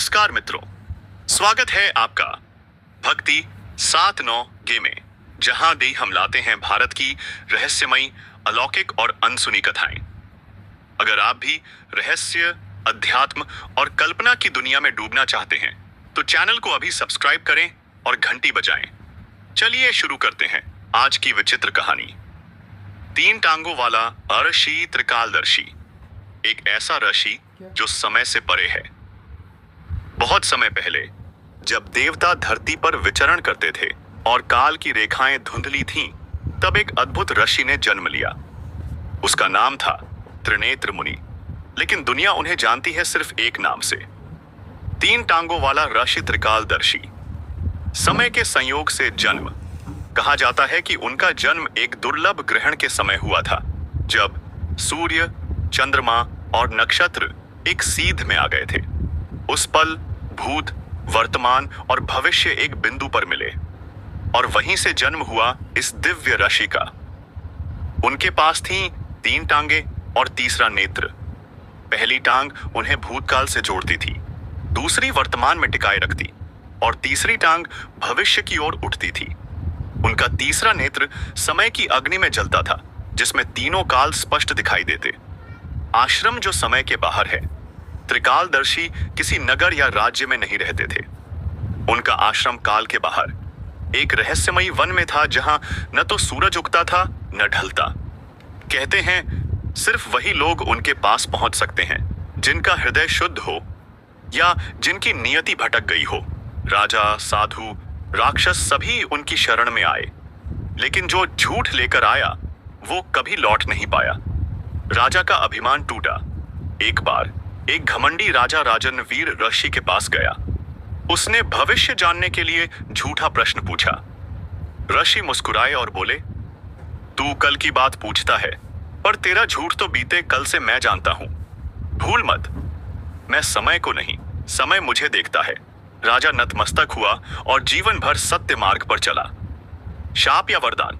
नमस्कार मित्रों, स्वागत है आपका भक्ति 7-9 गे में, जहां भी हम लाते हैं भारत की रहस्यमयी, अलौकिक और अनसुनी कथाएं। अगर आप भी रहस्य, अध्यात्म और कल्पना की दुनिया में डूबना चाहते हैं तो चैनल को अभी सब्सक्राइब करें और घंटी बजाएं। चलिए शुरू करते हैं आज की विचित्र कहानी। 3 टांगों वाला अऋषि त्रिकालदर्शी, एक ऐसा ऋषि जो समय से परे है। बहुत समय पहले, जब देवता धरती पर विचरण करते थे और काल की रेखाएं धुंधली थीं, तब एक अद्भुत ऋषि ने जन्म लिया। उसका नाम था त्रिनेत्र मुनि, लेकिन दुनिया उन्हें जानती है सिर्फ एक नाम से, 3 टांगों वाला ऋषि त्रिकालदर्शी। समय के संयोग से जन्म। कहा जाता है कि उनका जन्म एक दुर्लभ ग्रहण के समय हुआ था, जब सूर्य, चंद्रमा और नक्षत्र एक सीध में आ गए थे। उस पल भूत, वर्तमान और भविष्य एक बिंदु पर मिले, और वहीं से जन्म हुआ इस दिव्य ऋषि का। उनके पास थी 3 टांगे और तीसरा नेत्र। पहली टांग उन्हें भूतकाल से जोड़ती थी, दूसरी वर्तमान में टिकाए रखती, और तीसरी टांग भविष्य की ओर उठती थी। उनका तीसरा नेत्र समय की अग्नि में जलता था, जिसमें तीनों काल स्पष्ट दिखाई देते। आश्रम जो समय के बाहर है। त्रिकालदर्शी किसी नगर या राज्य में नहीं रहते थे। उनका आश्रम काल के बाहर एक रहस्यमयी वन में था, जहां न तो सूरज उगता था न ढलता। कहते हैं सिर्फ वही लोग उनके पास पहुंच सकते हैं जिनका हृदय शुद्ध हो या जिनकी नियति भटक गई हो। राजा, साधु, राक्षस सभी उनकी शरण में आए, लेकिन जो झूठ लेकर आया वो कभी लौट नहीं पाया। राजा का अभिमान टूटा। एक बार एक घमंडी राजा राजनवीर ऋषि के पास गया। उसने भविष्य जानने के लिए झूठा प्रश्न पूछा। ऋषि मुस्कुराए और बोले, तू कल की बात पूछता है, पर तेरा झूठ तो बीते कल से मैं जानता हूं। भूल मत, मैं समय को नहीं, समय मुझे देखता है। राजा नतमस्तक हुआ और जीवन भर सत्य मार्ग पर चला। शाप या वरदान?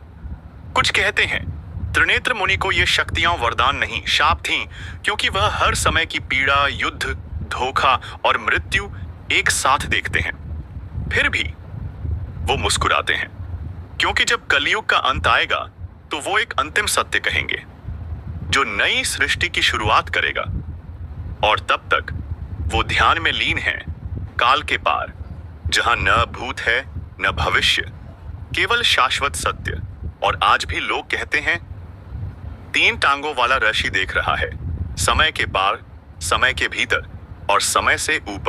कुछ कहते हैं त्रिनेत्र मुनि को ये शक्तियां वरदान नहीं, शाप थीं, क्योंकि वह हर समय की पीड़ा, युद्ध, धोखा और मृत्यु एक साथ देखते हैं। फिर भी वो मुस्कुराते हैं, क्योंकि जब कलयुग का अंत आएगा तो वो एक अंतिम सत्य कहेंगे, जो नई सृष्टि की शुरुआत करेगा। और तब तक वो ध्यान में लीन है काल के पार, जहां न भूत है न भविष्य, केवल शाश्वत सत्य। और आज भी लोग कहते हैं 3 टांगों वाला ऋषि देख रहा है, समय के पार, समय के भीतर और समय से ऊपर।